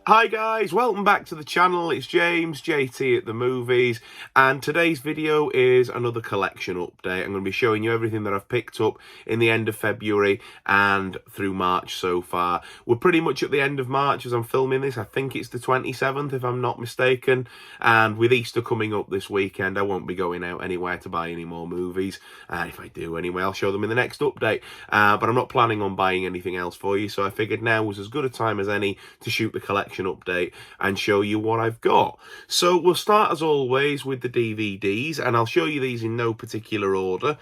Hi guys, welcome back to the channel. It's James, JT at the movies, and today's video is another collection update. I'm going to be showing you everything that I've picked up in the end of February and through March so far. We're pretty much at the end of March as I'm filming this. I think it's the 27th if I'm not mistaken, and with Easter coming up this weekend, I won't be going out anywhere to buy any more movies. If I do anyway, I'll show them in the next update, but I'm not planning on buying anything else for you, so I figured now was as good a time as any to shoot the collection update and show you what I've got. So we'll start as always with the DVDs, and I'll show you these in no particular order.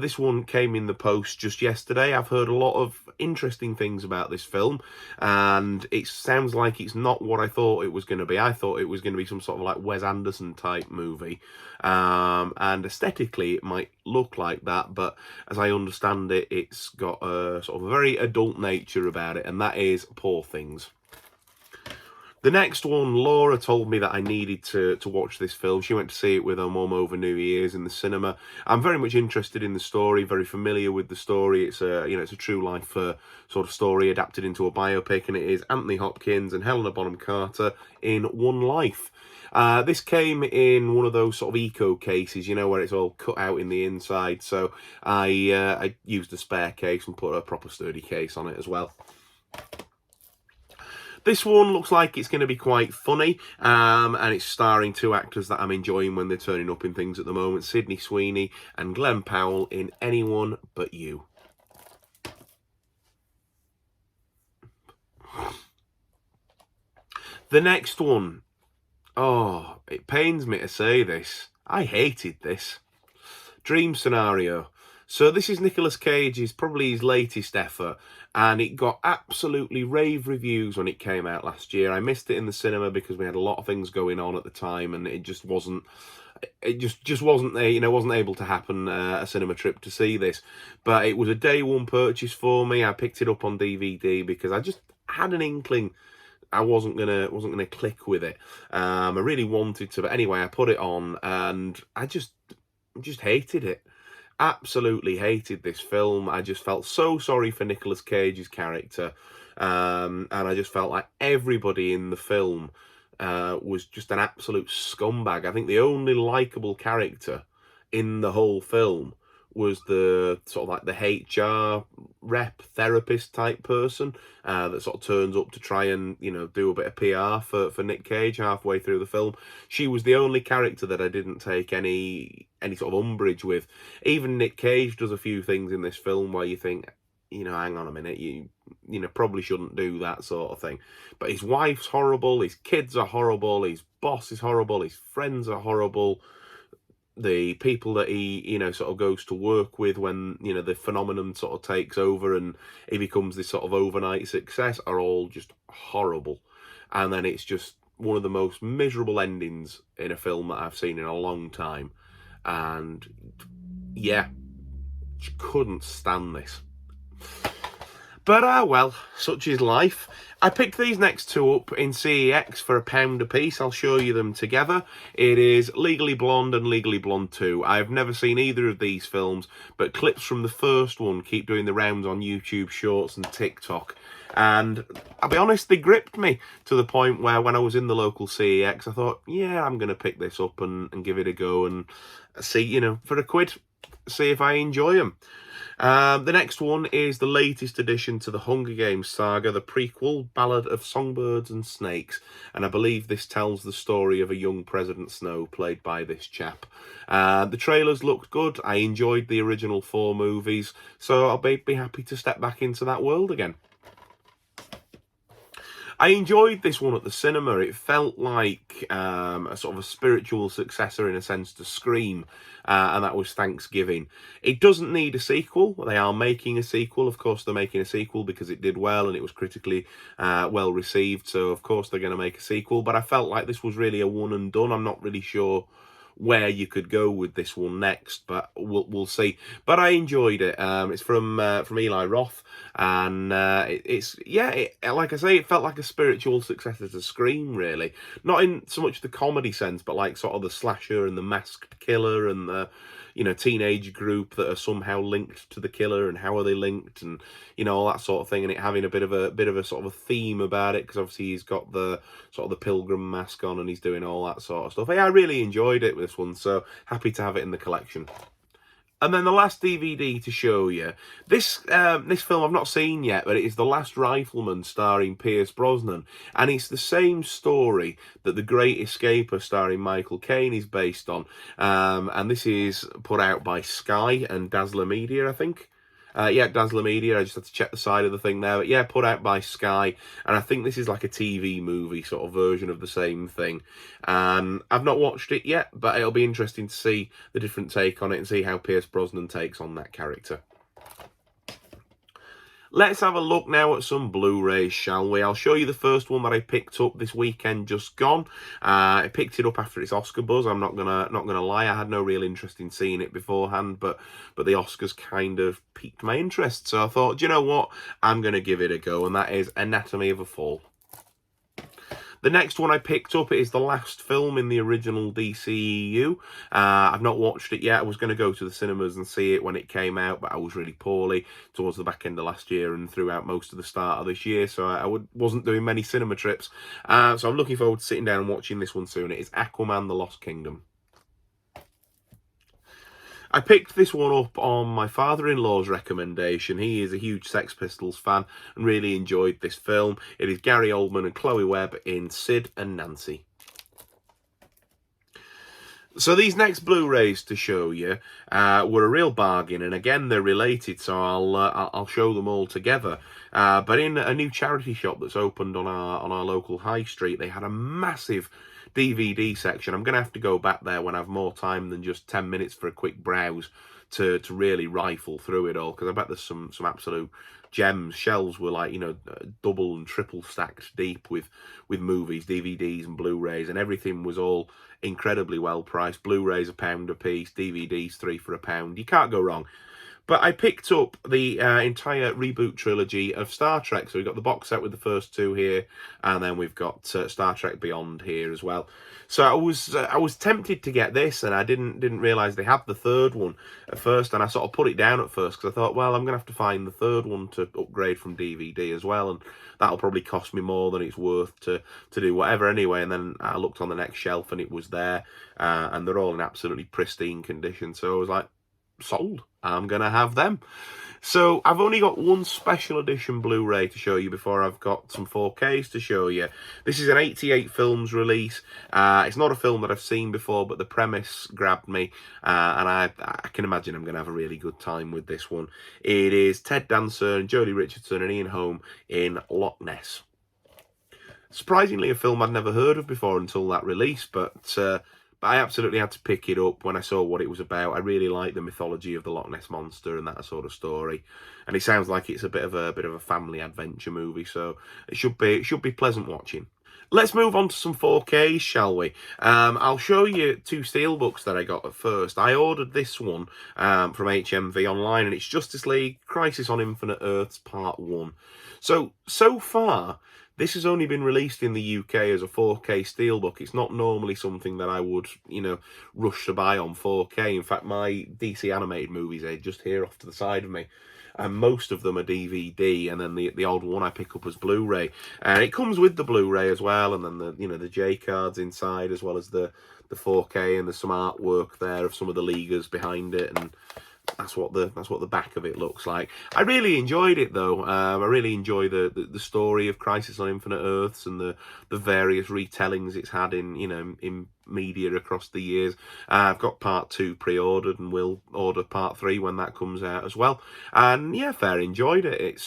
This one came in the post just yesterday. I've heard a lot of interesting things about this film, and it sounds like it's not what I thought it was going to be. I thought it was going to be some sort of like Wes Anderson type movie, and aesthetically it might look like that, but as I understand it, it's got a sort of a very adult nature about it, and that is Poor Things. The next one, Laura told me that I needed to watch this film. She went to see it with her mum over New Year's in the cinema. I'm very much interested in the story, very familiar with the story. It's a, it's a true life sort of story adapted into a biopic, and it is Anthony Hopkins and Helena Bonham Carter in one life. This came in one of those sort of eco cases, where it's all cut out in the inside. So I used a spare case and put a proper sturdy case on it as well. This one looks like it's going to be quite funny, and it's starring two actors that I'm enjoying when they're turning up in things at the moment, Sydney Sweeney and Glenn Powell in Anyone But You. The next one, oh, it pains me to say this, I hated this. Dream Scenario. So this is Nicolas Cage's, probably his latest effort, and it got absolutely rave reviews when it came out last year. I missed it in the cinema because we had a lot of things going on at the time, and it just wasn't, wasn't there, wasn't able to happen, a cinema trip to see this. But it was a day one purchase for me. I picked it up on DVD because I just had an inkling I wasn't gonna click with it. I really wanted to, but anyway, I put it on and I just hated it. Absolutely hated this film. I just felt so sorry for Nicolas Cage's character, and I just felt like everybody in the film was just an absolute scumbag. I think the only likable character in the whole film was the sort of like the HR rep therapist type person that sort of turns up to try and do a bit of PR for Nick Cage halfway through the film. She was the only character that I didn't take any sort of umbrage with. Even Nick Cage does a few things in this film where you think, hang on a minute, you probably shouldn't do that sort of thing. But his wife's horrible, his kids are horrible, his boss is horrible, his friends are horrible. The people that he, sort of goes to work with when, the phenomenon sort of takes over and he becomes this sort of overnight success are all just horrible. And then it's just one of the most miserable endings in a film that I've seen in a long time. And yeah, couldn't stand this. But, well, such is life. I picked these next two up in CEX for £1 a piece. I'll show you them together. It is Legally Blonde and Legally Blonde 2. I've never seen either of these films, but clips from the first one keep doing the rounds on YouTube Shorts and TikTok. And I'll be honest, they gripped me to the point where when I was in the local CEX, I thought, yeah, I'm going to pick this up and give it a go and see, for £1, see if I enjoy them. The next one is the latest addition to the Hunger Games saga, the prequel, Ballad of Songbirds and Snakes. And I believe this tells the story of a young President Snow, played by this chap. The trailers looked good. I enjoyed the original 4 movies, so I'll be happy to step back into that world again. I enjoyed this one at the cinema. It felt like a sort of a spiritual successor in a sense to Scream, and that was Thanksgiving. It doesn't need a sequel. They are making a sequel. Of course, they're making a sequel because it did well and it was critically well received. So, of course, they're going to make a sequel. But I felt like this was really a one and done. I'm not really sure where you could go with this one next, but we'll see. But I enjoyed it. It's from Eli Roth, and like I say, it felt like a spiritual successor to Scream, really. Not in so much the comedy sense, but like sort of the slasher and the masked killer and the you know, teenage group that are somehow linked to the killer, and how are they linked, and you know, all that sort of thing, and it having a bit of a sort of a theme about it, because obviously he's got the sort of the pilgrim mask on and he's doing all that sort of stuff. Yeah, I really enjoyed it with this one, so happy to have it in the collection. And then the last DVD to show you, this film I've not seen yet, but it is The Last Rifleman starring Pierce Brosnan. And it's the same story that The Great Escaper starring Michael Caine is based on. And this is put out by Sky and Dazzler Media, I think. Yeah, Dazzler Media. I just had to check the side of the thing there. But yeah, put out by Sky. And I think this is like a TV movie sort of version of the same thing. I've not watched it yet, but it'll be interesting to see the different take on it and see how Pierce Brosnan takes on that character. Let's have a look now at some Blu-rays, shall we? I'll show you the first one that I picked up this weekend just gone. I picked it up after its Oscar buzz. I'm not gonna lie, I had no real interest in seeing it beforehand, but the Oscars kind of piqued my interest. So I thought, do you know what? I'm gonna give it a go, and that is Anatomy of a Fall. The next one I picked up is the last film in the original DCEU. I've not watched it yet. I was going to go to the cinemas and see it when it came out, but I was really poorly towards the back end of last year and throughout most of the start of this year, so I wasn't doing many cinema trips. So I'm looking forward to sitting down and watching this one soon. It is Aquaman: The Lost Kingdom. I picked this one up on my father-in-law's recommendation. He is a huge Sex Pistols fan and really enjoyed this film. It is Gary Oldman and Chloe Webb in Sid and Nancy. So these next Blu-rays to show you were a real bargain, and again they're related, so I'll show them all together. But in a new charity shop that's opened on our local high street, they had a massive DVD section. I'm going to have to go back there when I have more time than just 10 minutes for a quick browse to really rifle through it all, because I bet there's some absolute gems. Shelves were like, you know, double and triple stacked deep with movies, DVDs and Blu-rays, and everything was all incredibly well priced. Blu-rays £1 a piece, DVDs 3 for £1. You can't go wrong. But I picked up the entire reboot trilogy of Star Trek. So we've got the box set with the first two here, and then we've got Star Trek Beyond here as well. So I was tempted to get this, and I didn't realise they had the third one at first, and I sort of put it down at first because I thought, well, I'm going to have to find the third one to upgrade from DVD as well, and that'll probably cost me more than it's worth to do whatever anyway. And then I looked on the next shelf, and it was there, and they're all in absolutely pristine condition. So I was like, sold. I'm gonna have them. So I've only got one special edition Blu-ray to show you before I've got some 4Ks to show you. This is an 88 films release. It's not a film that I've seen before, but the premise grabbed me, and I can imagine I'm gonna have a really good time with this one. It is Ted Danson and Jodie Richardson and Ian Holm in Loch Ness. Surprisingly, a film I'd never heard of before until that release, but I absolutely had to pick it up when I saw what it was about. I really like the mythology of the Loch Ness Monster and that sort of story, and it sounds like it's a bit of a family adventure movie, so it should be pleasant watching. Let's move on to some 4Ks, shall we? I'll show you two steelbooks that I got at first. I ordered this one from HMV online, and it's Justice League Crisis on Infinite Earths Part 1. So far, this has only been released in the UK as a 4K steelbook. It's not normally something that I would, you know, rush to buy on 4K. In fact, my DC animated movies are just here off to the side of me, and most of them are DVD, and then the old one I pick up as Blu-ray. And it comes with the Blu-ray as well, and then the J cards inside, as well as the 4K, and there's some artwork there of some of the Leaguers behind it, and that's what the back of it looks like. I really enjoyed it though. I really enjoy the story of Crisis on Infinite Earths and the various retellings it's had in media across the years. I've got part 2 pre-ordered and will order part 3 when that comes out as well. And yeah, fair enjoyed it.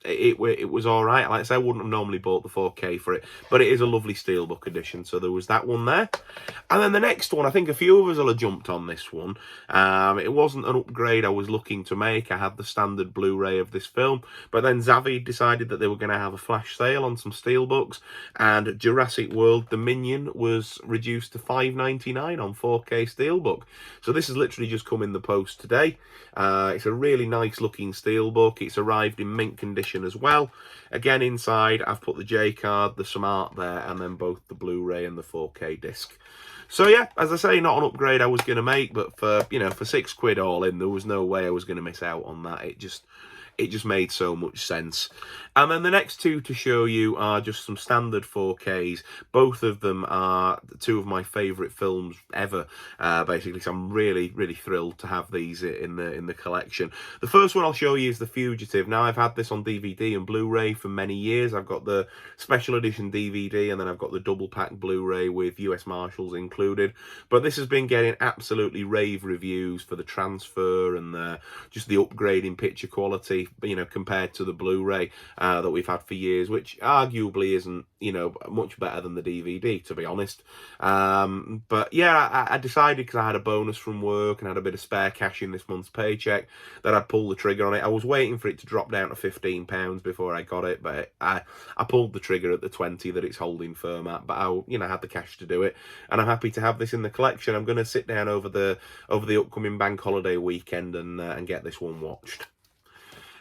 It was all right. Like I say, I wouldn't have normally bought the 4K for it, but it is a lovely steelbook edition, so there was that one there. And then the next one, I think a few of us will have jumped on this one. It wasn't an upgrade I was looking to make. I had the standard Blu-ray of this film, but then Zavvi decided that they were going to have a flash sale on some steelbooks, and Jurassic World Dominion was reduced to $5.99 on 4K steelbook. So this has literally just come in the post today. It's a really nice looking steelbook. It's arrived in mint condition as well. Again, inside I've put the J card, there's some art there, and then both the Blu-ray and the 4K disc. So yeah, as I say, not an upgrade I was going to make, but for, you know, for £6 all in, there was no way I was going to miss out on that. It just made so much sense. And then the next two to show you are just some standard 4Ks. Both of them are two of my favourite films ever, basically. So I'm really, really thrilled to have these in the collection. The first one I'll show you is The Fugitive. Now, I've had this on DVD and Blu-ray for many years. I've got the special edition DVD, and then I've got the double pack Blu-ray with US Marshals included. But this has been getting absolutely rave reviews for the transfer and just the upgrade in picture quality, you know, compared to the Blu-ray that we've had for years, which arguably isn't, you know, much better than the DVD, to be honest. But yeah, I decided, because I had a bonus from work and had a bit of spare cash in this month's paycheck, that I'd pull the trigger on it. I was waiting for it to drop down to £15 before I got it, but I pulled the trigger at the 20 that it's holding firm at. But I, you know, had the cash to do it, and I'm happy to have this in the collection. I'm going to sit down over the upcoming bank holiday weekend and get this one watched.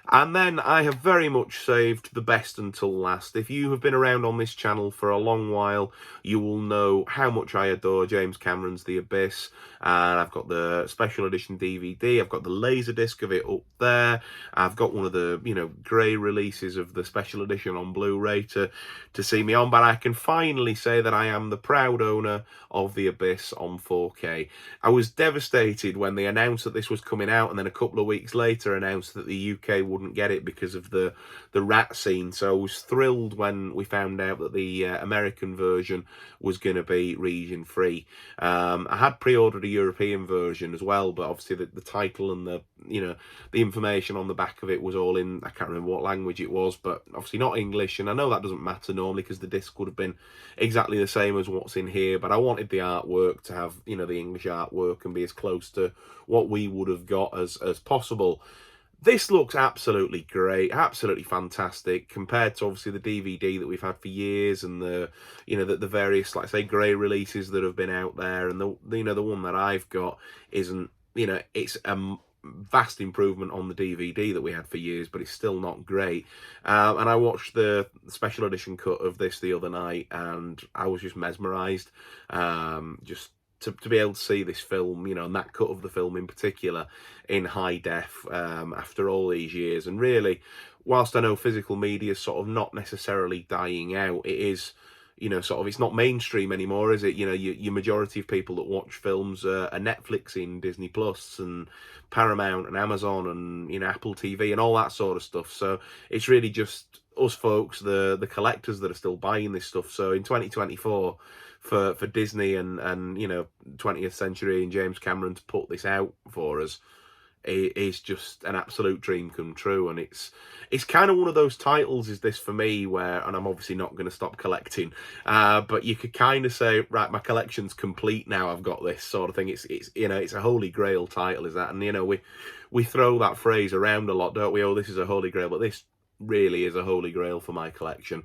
And then I have very much saved the best until last. If you have been around on this channel for a long while, you will know how much I adore James Cameron's The Abyss. And I've got the special edition DVD. I've got the Laserdisc of it up there. I've got one of the, you know, grey releases of the special edition on Blu-ray to see me on. But I can finally say that I am the proud owner of The Abyss on 4K. I was devastated when they announced that this was coming out, and then a couple of weeks later announced that the UK wouldn't get it because of the rat scene. So I was thrilled when we found out that the American version was going to be region free. I had pre-ordered a European version as well, but obviously the title and the, you know, the information on the back of it was all in, I can't remember what language it was, but obviously not English. And I know that doesn't matter normally, because the disc would have been exactly the same as what's in here, but I wanted the artwork to have, you know, the English artwork and be as close to what we would have got as possible. This looks absolutely great, absolutely fantastic, compared to obviously the DVD that we've had for years, and the, you know, the various, like I say, grey releases that have been out there. And the you know, the one that I've got isn't, you know, it's a vast improvement on the DVD that we had for years, but it's still not great. And I watched the special edition cut of this the other night, and I was just mesmerised. Just to be able to see this film, you know, and that cut of the film in particular in high def after all these years. And really, whilst I know physical media is sort of not necessarily dying out, it is, you know, sort of, it's not mainstream anymore, is it? You know, your majority of people that watch films are Netflixing, Disney Plus and Paramount and Amazon and, you know, Apple TV and all that sort of stuff. So it's really just us folks, the collectors, that are still buying this stuff. So in 2024, for Disney and you know, 20th Century and James Cameron to put this out for us, it is just an absolute dream come true. And it's kind of one of those titles, is this, for me, where, and I'm obviously not going to stop collecting, but you could kind of say, right, my collection's complete now, I've got this sort of thing. It's you know, it's a holy grail title, is that? And, you know, we throw that phrase around a lot, don't we? Oh, this is a holy grail, but this really is a holy grail for my collection.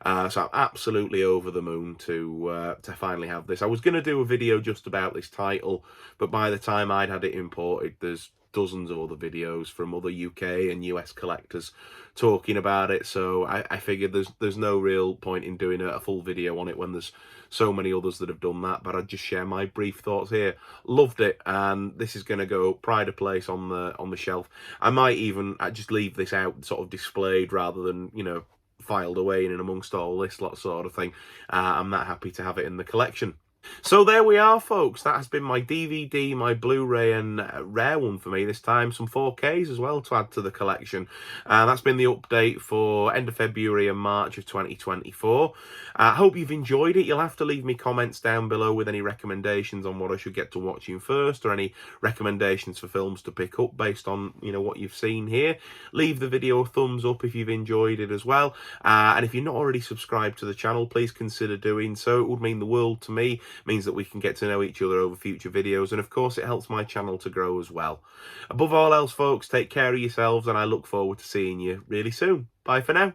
So I'm absolutely over the moon to finally have this. I was going to do a video just about this title, but by the time I'd had it imported, there's dozens of other videos from other UK and US collectors talking about it. So I figured there's no real point in doing a full video on it when there's so many others that have done that. But I'd just share my brief thoughts here. Loved it, and this is going to go pride of place on the shelf. I might even just leave this out, sort of displayed, rather than, you know, filed away in and amongst all this lot sort of thing. I'm that happy to have it in the collection. So there we are, folks. That has been my DVD, my Blu-ray, and rare one for me this time. Some 4Ks as well to add to the collection. That's been the update for end of February and March of 2024. I hope you've enjoyed it. You'll have to leave me comments down below with any recommendations on what I should get to watching first, or any recommendations for films to pick up based on, you know, what you've seen here. Leave the video a thumbs up if you've enjoyed it as well. And if you're not already subscribed to the channel, please consider doing so. It would mean the world to me. Means that we can get to know each other over future videos, and of course it helps my channel to grow as well. Above all else, folks, take care of yourselves, and I look forward to seeing you really soon. Bye for now.